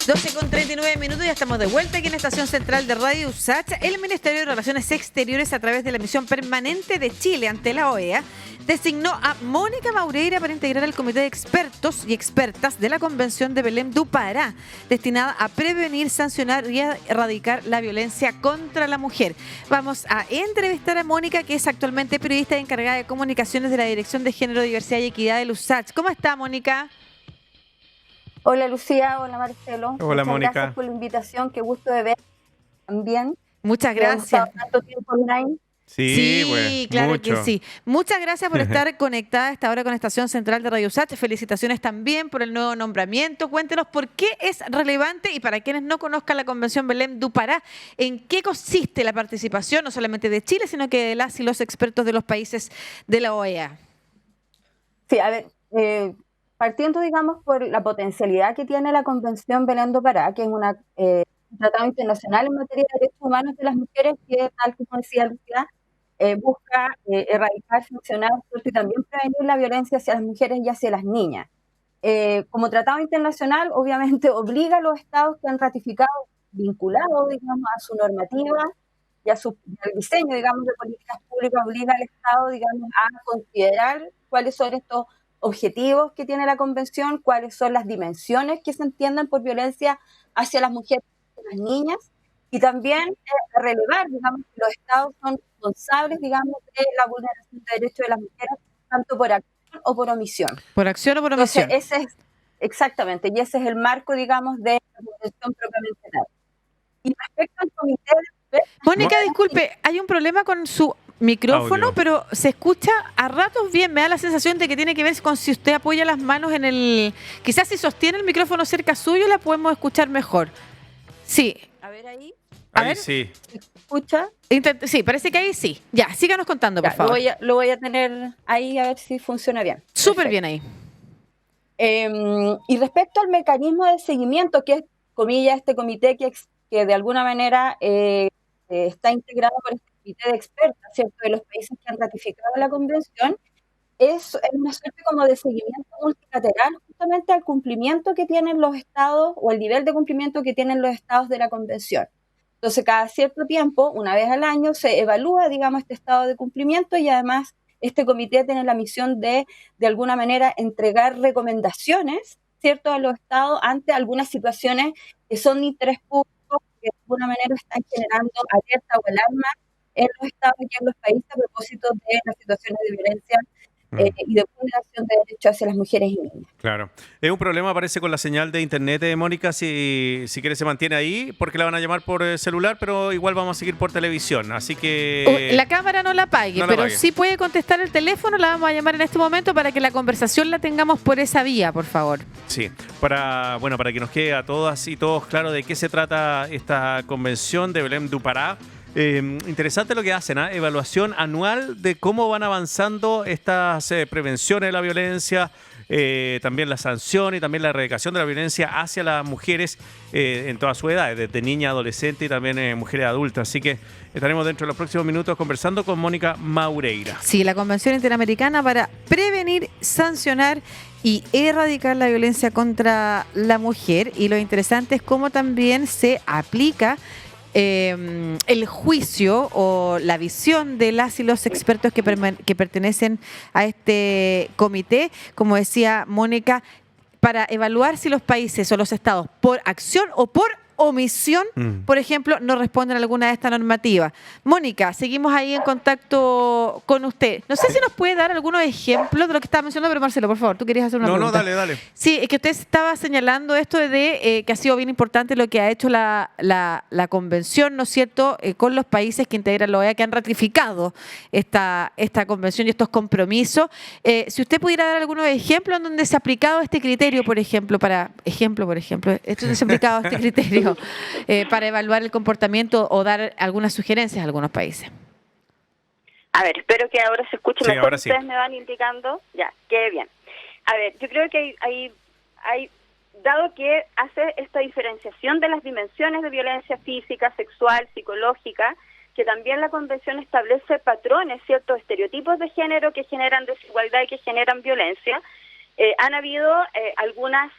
12:39, ya estamos de vuelta aquí en la Estación Central de Radio USACH. El Ministerio de Relaciones Exteriores, a través de la Misión Permanente de Chile ante la OEA, designó a Mónica Maureira para integrar el comité de expertos y expertas de la Convención de Belém do Pará, destinada a prevenir, sancionar y a erradicar la violencia contra la mujer. Vamos a entrevistar a Mónica, que es actualmente periodista encargada de comunicaciones de la Dirección de Género, Diversidad y Equidad de USACH. ¿Cómo está, Mónica? Hola Lucía, hola Marcelo. Hola Muchas Mónica. Gracias por la invitación, qué gusto de ver también. Muchas gracias. Tanto tiempo online. Sí, pues, claro mucho. que sí. Muchas gracias por estar conectada a esta hora con la Estación Central de Radio USACH. Felicitaciones también por el nuevo nombramiento. Cuéntenos por qué es relevante, y para quienes no conozcan la Convención Belém do Pará, en qué consiste la participación no solamente de Chile, sino que de las y los expertos de los países de la OEA. Sí, a ver, partiendo, digamos, por la potencialidad que tiene la Convención Belém do Pará, que es un tratado internacional en materia de derechos humanos de las mujeres, que, tal como decía Lucía, busca erradicar, sancionar y también prevenir la violencia hacia las mujeres y hacia las niñas. Como tratado internacional, obviamente obliga a los estados que han ratificado, vinculado, digamos, a su normativa y al diseño, digamos, de políticas públicas, obliga al estado, digamos, a considerar cuáles son estos objetivos que tiene la convención, cuáles son las dimensiones que se entienden por violencia hacia las mujeres y las niñas, y también relevar, digamos, que los estados son responsables, digamos, de la vulneración de derechos de las mujeres, tanto por acción o por omisión. ¿Por acción o por omisión? Entonces, exactamente, y ese es el marco, digamos, de la convención propiamente tal. Y respecto al comité de... Mónica, disculpe, hay un problema con su micrófono, Audio. pero se escucha a ratos bien. Me da la sensación de que tiene que ver con si usted apoya las manos en el... Quizás si sostiene el micrófono cerca suyo la podemos escuchar mejor. Sí. A ver ahí. Ahí ver. sí. ¿Se escucha? Sí, parece que ahí sí. Ya, síganos contando, por Ya, favor. lo voy a tener ahí a ver si funciona bien. Súper Perfecto. bien ahí. Y respecto al mecanismo de seguimiento, que es, comillas, este comité que de alguna manera está integrado por este comité de expertos, ¿cierto?, de los países que han ratificado la convención, es una suerte como de seguimiento multilateral justamente al cumplimiento que tienen los estados, o el nivel de cumplimiento que tienen los estados de la convención. Entonces, cada cierto tiempo, una vez al año, se evalúa, digamos, este estado de cumplimiento, y además este comité tiene la misión de alguna manera, entregar recomendaciones, ¿cierto?, a los estados ante algunas situaciones que son de interés público, que de alguna manera están generando alerta o alarma en los estados y en los países a propósito de las situaciones de violencia y de vulneración de derechos hacia las mujeres y niñas. Claro. Es un problema, parece, con la señal de internet de Mónica, si quiere se mantiene ahí, porque la van a llamar por celular, pero igual vamos a seguir por televisión, así que... La cámara no la apague, no la pero apague. sí puede contestar el teléfono. La vamos a llamar en este momento para que la conversación la tengamos por esa vía, por favor. Sí, para que nos quede a todas y todos claro de qué se trata esta convención de Belém do Pará. Interesante lo que hacen, evaluación anual de cómo van avanzando estas prevenciones de la violencia, también la sanción y también la erradicación de la violencia hacia las mujeres en todas sus edades, desde niña, adolescente y también mujeres adultas. Así que estaremos dentro de los próximos minutos conversando con Mónica Maureira. Sí, la Convención Interamericana para prevenir, sancionar y erradicar la violencia contra la mujer. Y lo interesante es cómo también se aplica el juicio o la visión de las y los expertos que pertenecen a este comité, como decía Mónica, para evaluar si los países o los estados, por acción o por omisión, por ejemplo, no responden a alguna de estas normativas. Mónica, seguimos ahí en contacto con usted. No sé si nos puede dar algunos ejemplos de lo que estaba mencionando, pero Marcelo, por favor, tú querías hacer una pregunta. No, dale. Sí, es que usted estaba señalando esto de que ha sido bien importante lo que ha hecho la convención, ¿no es cierto?, con los países que integran la OEA, que han ratificado esta convención y estos compromisos. Si usted pudiera dar algunos ejemplos en donde se ha aplicado este criterio, por ejemplo, donde se ha aplicado este criterio para evaluar el comportamiento o dar algunas sugerencias a algunos países. A ver, espero que ahora se escuche Sí, mejor. ahora sí. Ustedes me van indicando. Ya, qué bien. A ver, yo creo que hay dado que hace esta diferenciación de las dimensiones de violencia física, sexual, psicológica, que también la Convención establece patrones, ciertos estereotipos de género que generan desigualdad y que generan violencia. han habido algunas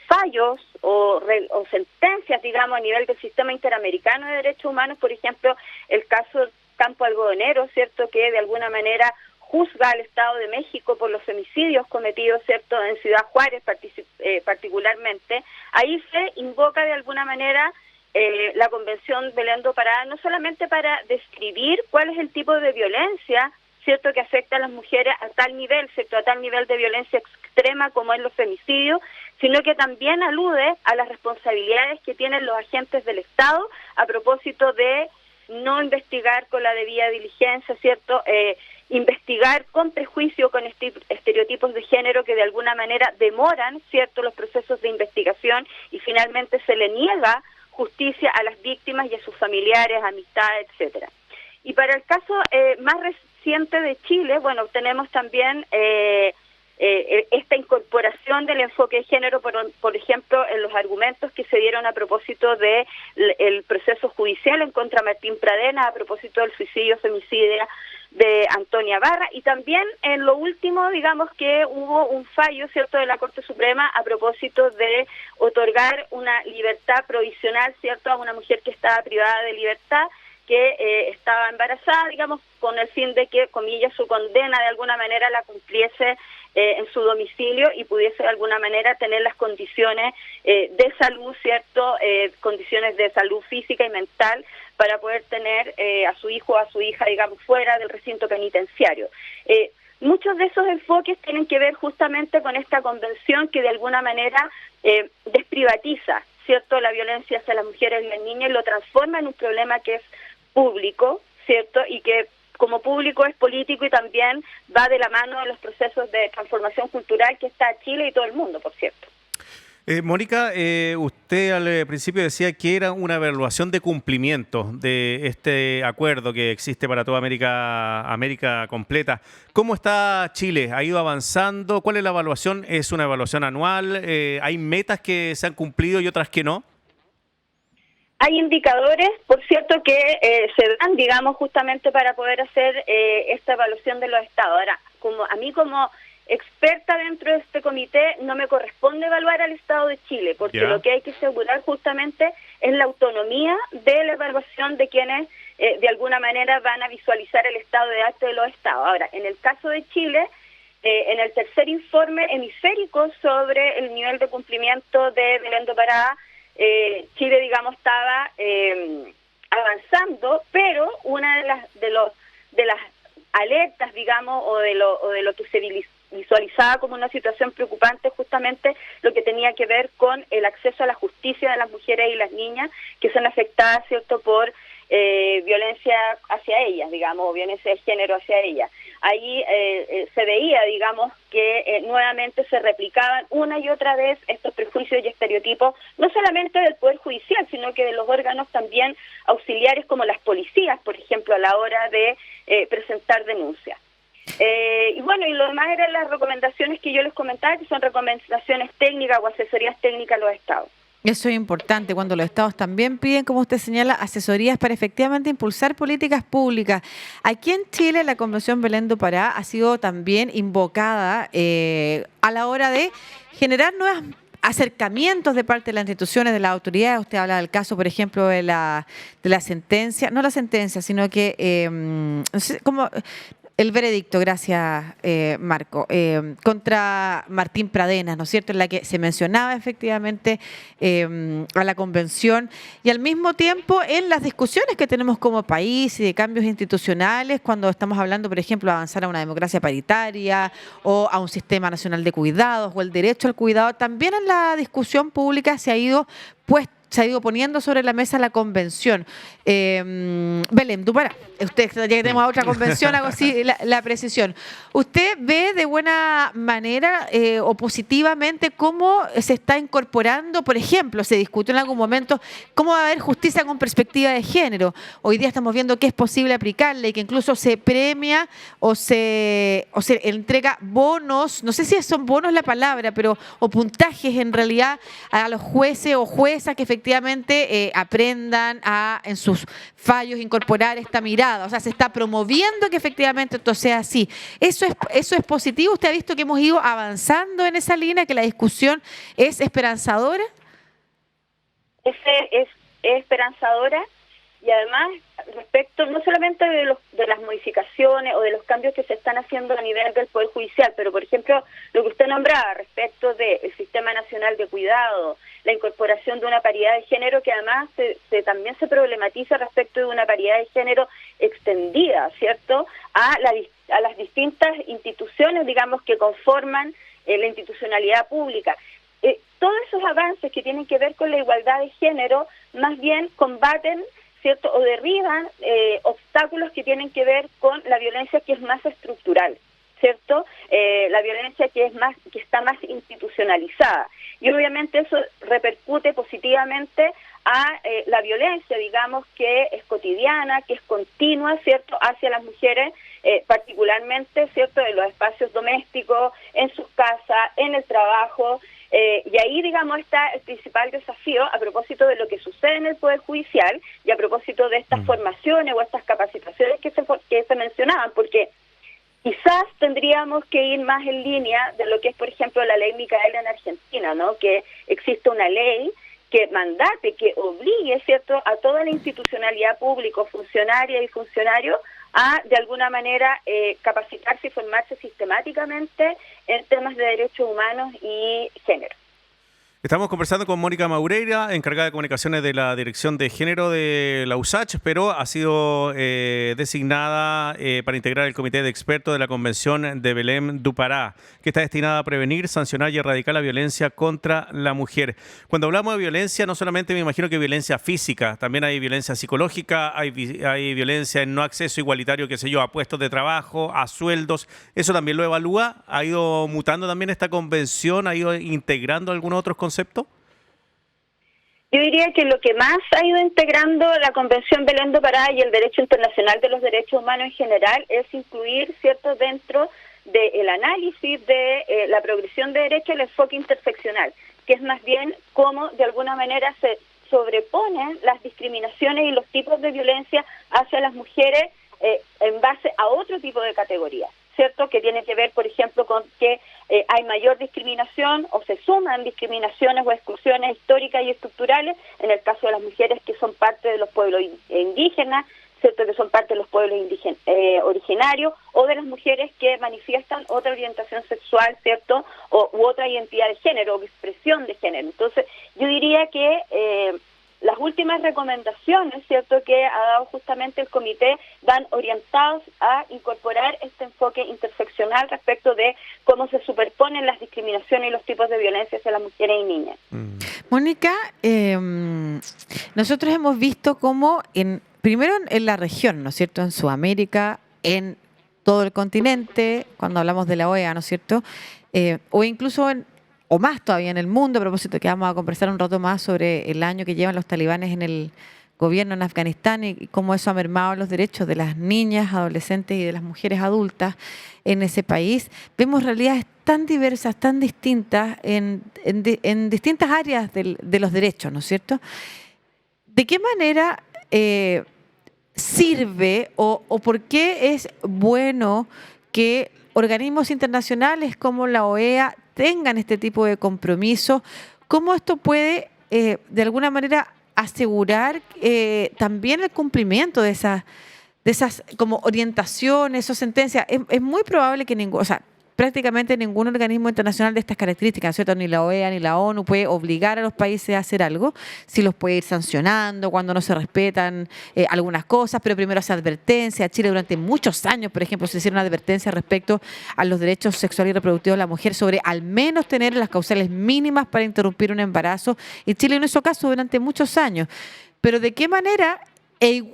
fallos o sentencias, digamos, a nivel del sistema interamericano de derechos humanos, por ejemplo, el caso Campo Algodonero, ¿cierto?, que de alguna manera juzga al Estado de México por los femicidios cometidos, ¿cierto?, en Ciudad Juárez particularmente. Ahí se invoca de alguna manera la Convención Belén do Pará, no solamente para describir cuál es el tipo de violencia, ¿cierto?, que afecta a las mujeres a tal nivel, ¿cierto?, a tal nivel de violencia extrema como es los femicidios, sino que también alude a las responsabilidades que tienen los agentes del Estado a propósito de no investigar con la debida diligencia, ¿cierto?, investigar con prejuicio, con estereotipos de género que de alguna manera demoran, ¿cierto?, los procesos de investigación y finalmente se le niega justicia a las víctimas y a sus familiares, amistades, etcétera. Y para el caso más reciente de Chile, bueno, tenemos también esta incorporación del enfoque de género, por ejemplo, en los argumentos que se dieron a propósito de el proceso judicial en contra de Martín Pradena, a propósito del suicidio femicida de Antonia Barra, y también en lo último, digamos que hubo un fallo, ¿cierto?, de la Corte Suprema a propósito de otorgar una libertad provisional, ¿cierto?, a una mujer que estaba privada de libertad, que estaba embarazada, digamos, con el fin de que, comillas, su condena de alguna manera la cumpliese en su domicilio y pudiese de alguna manera tener las condiciones de salud, ¿cierto?, condiciones de salud física y mental para poder tener a su hijo o a su hija, digamos, fuera del recinto penitenciario. Muchos de esos enfoques tienen que ver justamente con esta convención que de alguna manera desprivatiza, ¿cierto?, la violencia hacia las mujeres y las niñas y lo transforma en un problema que es público, ¿cierto?, y que como público es político y también va de la mano de los procesos de transformación cultural que está Chile y todo el mundo, por cierto. Mónica, usted al principio decía que era una evaluación de cumplimiento de este acuerdo que existe para toda América completa. ¿Cómo está Chile? ¿Ha ido avanzando? ¿Cuál es la evaluación? ¿Es una evaluación anual? ¿Hay metas que se han cumplido y otras que no? Hay indicadores, por cierto, que se dan, digamos, justamente para poder hacer esta evaluación de los estados. Ahora, como experta dentro de este comité, no me corresponde evaluar al Estado de Chile, porque lo que hay que asegurar justamente es la autonomía de la evaluación de quienes de alguna manera van a visualizar el estado de arte de los estados. Ahora, en el caso de Chile, en el tercer informe hemisférico sobre el nivel de cumplimiento de Belén do Pará, Chile, digamos, estaba avanzando, pero una de las alertas, digamos, o de lo que se visualizaba como una situación preocupante, justamente lo que tenía que ver con el acceso a la justicia de las mujeres y las niñas que son afectadas, ¿cierto?, por violencia hacia ellas, digamos, o violencia de género hacia ellas. Ahí se veía, digamos, que nuevamente se replicaban una y otra vez estos prejuicios y estereotipos, no solamente del Poder Judicial, sino que de los órganos también auxiliares como las policías, por ejemplo, a la hora de presentar denuncias. Y bueno, y lo demás eran las recomendaciones que yo les comentaba, que son recomendaciones técnicas o asesorías técnicas a los estados. Eso es importante, cuando los estados también piden, como usted señala, asesorías para efectivamente impulsar políticas públicas. Aquí en Chile la Convención Belén do Pará ha sido también invocada a la hora de generar nuevos acercamientos de parte de las instituciones, de las autoridades. Usted habla del caso, por ejemplo, de la sentencia, no la sentencia, sino que, no sé, como el veredicto, gracias Marco, contra Martín Pradena, ¿no es cierto?, en la que se mencionaba efectivamente a la convención y al mismo tiempo en las discusiones que tenemos como país y de cambios institucionales cuando estamos hablando, por ejemplo, de avanzar a una democracia paritaria o a un sistema nacional de cuidados o el derecho al cuidado, también en la discusión pública se ha ido poniendo sobre la mesa la convención. Belén do Pará, usted, ya que tenemos otra convención, hago así la precisión. ¿Usted ve de buena manera o positivamente cómo se está incorporando, por ejemplo, se discutió en algún momento cómo va a haber justicia con perspectiva de género? Hoy día estamos viendo que es posible aplicarle y que incluso se premia o se entrega bonos, no sé si son bonos la palabra, pero o puntajes en realidad a los jueces o juezas que efectivamente efectivamente aprendan a, en sus fallos, incorporar esta mirada. O sea, se está promoviendo que efectivamente esto sea así. Eso es positivo. ¿Usted ha visto que hemos ido avanzando en esa línea, que la discusión es esperanzadora? Es esperanzadora, y además respecto no solamente de las modificaciones o de los cambios que se están haciendo a nivel del Poder Judicial, pero por ejemplo lo que usted nombraba respecto del Sistema Nacional de Cuidado, la incorporación de una paridad de género que además también se problematiza respecto de una paridad de género extendida, ¿cierto?, a las distintas instituciones, digamos, que conforman la institucionalidad pública. Todos esos avances que tienen que ver con la igualdad de género más bien combaten, ¿cierto?, o derriban obstáculos que tienen que ver con la violencia que es más estructural, ¿cierto? La violencia que está más institucionalizada. Y obviamente eso repercute positivamente a la violencia, digamos, que es cotidiana, que es continua, ¿cierto?, hacia las mujeres, particularmente, ¿cierto?, en los espacios domésticos, en sus casas, en el trabajo. Y ahí, digamos, está el principal desafío a propósito de lo que sucede en el Poder Judicial y a propósito de estas formaciones o estas capacitaciones que se mencionaban, porque quizás tendríamos que ir más en línea de lo que es, por ejemplo, la ley Micaela en Argentina, ¿no?, que existe una ley que mandate, que obligue, ¿cierto?, a toda la institucionalidad pública, funcionaria y funcionarios, a, de alguna manera, capacitarse y formarse sistemáticamente en temas de derechos humanos y género. Estamos conversando con Mónica Maureira, encargada de comunicaciones de la Dirección de Género de la USACH, pero ha sido designada para integrar el comité de expertos de la Convención de Belém do Pará, que está destinada a prevenir, sancionar y erradicar la violencia contra la mujer. Cuando hablamos de violencia, no solamente me imagino que violencia física, también hay violencia psicológica, hay violencia en no acceso igualitario, qué sé yo, a puestos de trabajo, a sueldos. ¿Eso también lo evalúa? ¿Ha ido mutando también esta convención? ¿Ha ido integrando algunos otros conceptos? Yo diría que lo que más ha ido integrando la Convención Belém do Pará y el derecho internacional de los derechos humanos en general es incluir, ¿cierto?, dentro del análisis de la progresión de derecho el enfoque interseccional, que es más bien cómo de alguna manera se sobreponen las discriminaciones y los tipos de violencia hacia las mujeres en base a otro tipo de categorías, ¿cierto?, que tiene que ver, por ejemplo, con que hay mayor discriminación o se suman discriminaciones o exclusiones históricas y estructurales en el caso de las mujeres que son parte de los pueblos indígenas, ¿cierto?, que son parte de los pueblos originarios, o de las mujeres que manifiestan otra orientación sexual, ¿cierto?, u otra identidad de género o expresión de género. Entonces, yo diría que las últimas recomendaciones, ¿cierto?, que ha dado justamente el comité van orientados a incorporar este enfoque interseccional respecto de cómo se superponen las discriminaciones y los tipos de violencia hacia las mujeres y niñas. Mónica, nosotros hemos visto cómo primero en la región, ¿no es cierto?, en Sudamérica, en todo el continente, cuando hablamos de la OEA, ¿no es cierto?, o incluso o más todavía en el mundo, a propósito que vamos a conversar un rato más sobre el año que llevan los talibanes en el gobierno en Afganistán y cómo eso ha mermado los derechos de las niñas, adolescentes y de las mujeres adultas en ese país. Vemos realidades tan diversas, tan distintas en distintas áreas de los derechos, ¿no es cierto? ¿De qué manera sirve o por qué es bueno que organismos internacionales como la OEA tengan este tipo de compromiso? ¿Cómo esto puede, de alguna manera, asegurar también el cumplimiento de esas como orientaciones o sentencias? Es muy probable que prácticamente ningún organismo internacional de estas características, ¿cierto?, ni la OEA ni la ONU puede obligar a los países a hacer algo, sí los puede ir sancionando cuando no se respetan algunas cosas, pero primero hace advertencia. Chile durante muchos años, por ejemplo, se hicieron advertencias respecto a los derechos sexuales y reproductivos de la mujer sobre al menos tener las causales mínimas para interrumpir un embarazo, y Chile no hizo caso durante muchos años. Pero ¿de qué manera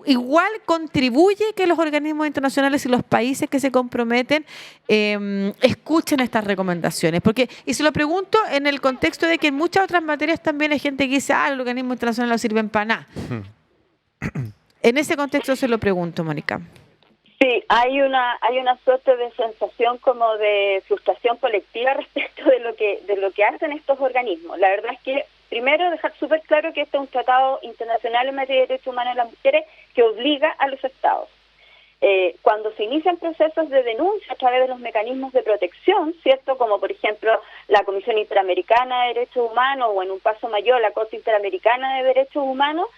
igual contribuye que los organismos internacionales y los países que se comprometen escuchen estas recomendaciones? Y se lo pregunto en el contexto de que en muchas otras materias también hay gente que dice, el organismo internacional no sirve para nada. En ese contexto se lo pregunto, Mónica. Sí, hay una suerte de sensación como de frustración colectiva respecto de lo que hacen estos organismos. La verdad es que Primero, dejar súper claro que este es un tratado internacional en materia de derechos humanos de las mujeres que obliga a los estados. Cuando se inician procesos de denuncia a través de los mecanismos de protección, ¿cierto? Como por ejemplo la Comisión Interamericana de Derechos Humanos o en un paso mayor la Corte Interamericana de Derechos Humanos,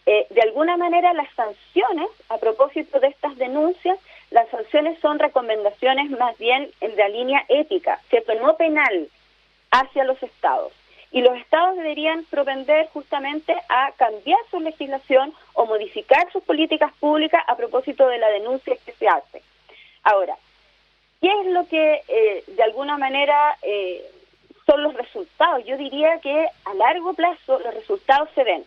de alguna manera las sanciones, a propósito de estas denuncias, las sanciones son recomendaciones más bien en la línea ética, ¿cierto? No penal, hacia los estados. Y los estados deberían propender justamente a cambiar su legislación o modificar sus políticas públicas a propósito de la denuncia que se hace. Ahora, ¿qué es lo que de alguna manera son los resultados? Yo diría que a largo plazo los resultados se ven.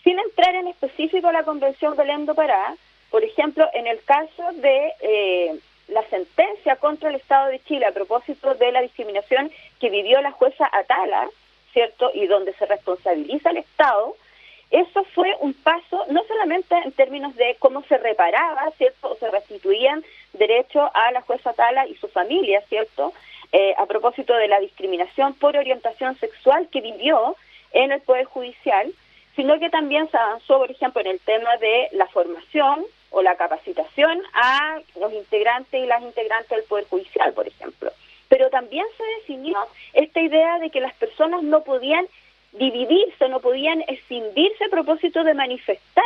Sin entrar en específico a la Convención Belém do Pará, por ejemplo, en el caso de la sentencia contra el Estado de Chile a propósito de la discriminación que vivió la jueza Atala, ¿cierto? Y donde se responsabiliza al Estado, eso fue un paso no solamente en términos de cómo se reparaba, ¿cierto? O se restituían derechos a la jueza Atala y su familia, ¿cierto? A propósito de la discriminación por orientación sexual que vivió en el Poder Judicial, sino que también se avanzó, por ejemplo, en el tema de la formación o la capacitación a los integrantes y las integrantes del Poder Judicial, por ejemplo. Pero también se definió esta idea de que las personas no podían dividirse, no podían escindirse a propósito de manifestar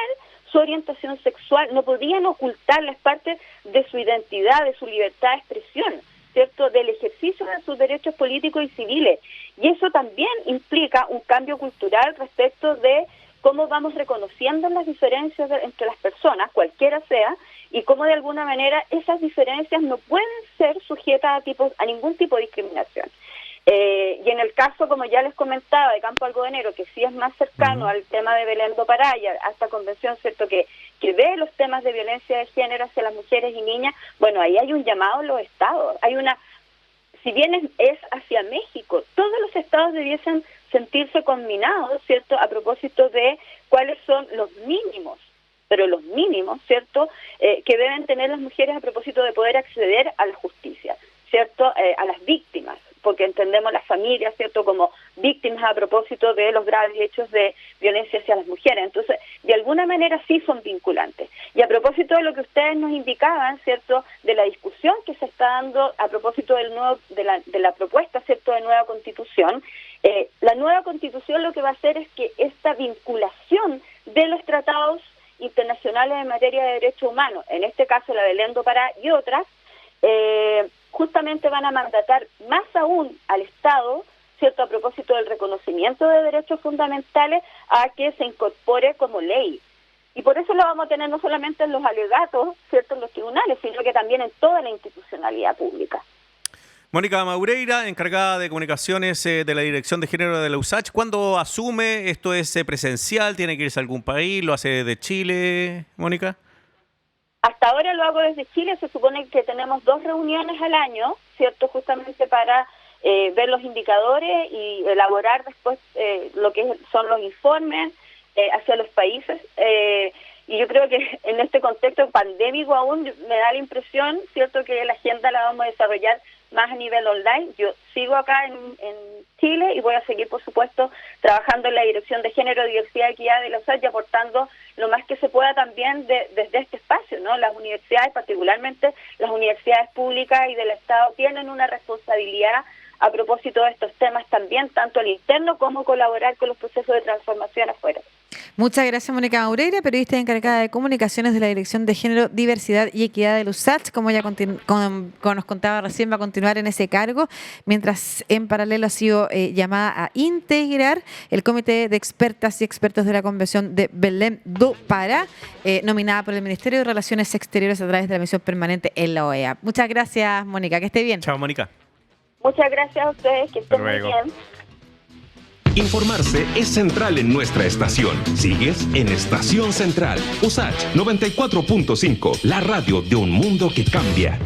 su orientación sexual, no podían ocultarles parte de su identidad, de su libertad de expresión, ¿cierto?, del ejercicio de sus derechos políticos y civiles. Y eso también implica un cambio cultural respecto de cómo vamos reconociendo las diferencias entre las personas, cualquiera sea, y cómo de alguna manera esas diferencias no pueden ser sujetas a ningún tipo de discriminación. Y en el caso, como ya les comentaba, de Campo Algodonero, que sí es más cercano al tema de Belém do Pará y a esta convención, ¿cierto?, que ve los temas de violencia de género hacia las mujeres y niñas, bueno, ahí hay un llamado a los estados, si bien es hacia México, todos los estados debiesen sentirse conminados, ¿cierto?, a propósito de cuáles son los mínimos, pero los mínimos, ¿cierto?, que deben tener las mujeres a propósito de poder acceder a la justicia, ¿cierto?, a las víctimas, porque entendemos las familias, ¿cierto?, como víctimas a propósito de los graves hechos de violencia hacia las mujeres. Entonces, de alguna manera sí son vinculantes. Y a propósito de lo que ustedes nos indicaban, ¿cierto?, de la discusión que se está dando a propósito de la propuesta, ¿cierto?, de nueva Constitución, la nueva Constitución lo que va a hacer es que esta vinculación de los tratados internacionales en materia de derechos humanos, en este caso la de Belém do Pará y otras, justamente van a mandatar más aún al Estado, ¿cierto?, a propósito del reconocimiento de derechos fundamentales, a que se incorpore como ley. Y por eso lo vamos a tener no solamente en los alegatos, ¿cierto?, en los tribunales, sino que también en toda la institucionalidad pública. Mónica Maureira, encargada de comunicaciones de la Dirección de Género de la USACH. ¿Cuándo asume? ¿Esto es presencial? ¿Tiene que irse a algún país? ¿Lo hace desde Chile, Mónica? Hasta ahora lo hago desde Chile. Se supone que tenemos 2 reuniones al año, ¿cierto?, justamente para ver los indicadores y elaborar después lo que son los informes hacia los países. Y yo creo que en este contexto pandémico aún me da la impresión, ¿cierto?, que la agenda la vamos a desarrollar más a nivel online. Yo sigo acá en Chile y voy a seguir, por supuesto, trabajando en la Dirección de Género, Diversidad y Equidad de la USACH y aportando lo más que se pueda también desde este espacio, ¿no? Las universidades, particularmente las universidades públicas y del Estado, tienen una responsabilidad a propósito de estos temas también, tanto al interno como colaborar con los procesos de transformación afuera. Muchas gracias, Mónica Maureira, periodista encargada de comunicaciones de la Dirección de Género, Diversidad y Equidad de la USACH. Como ya nos contaba recién, va a continuar en ese cargo, mientras en paralelo ha sido llamada a integrar el Comité de Expertas y Expertos de la Convención de Belém do Pará, nominada por el Ministerio de Relaciones Exteriores a través de la misión permanente en la OEA. Muchas gracias, Mónica, que esté bien. Chao, Mónica. Muchas gracias a ustedes, que estén muy bien. Informarse es central en nuestra estación. Sigues en Estación Central. USACH 94.5, la radio de un mundo que cambia.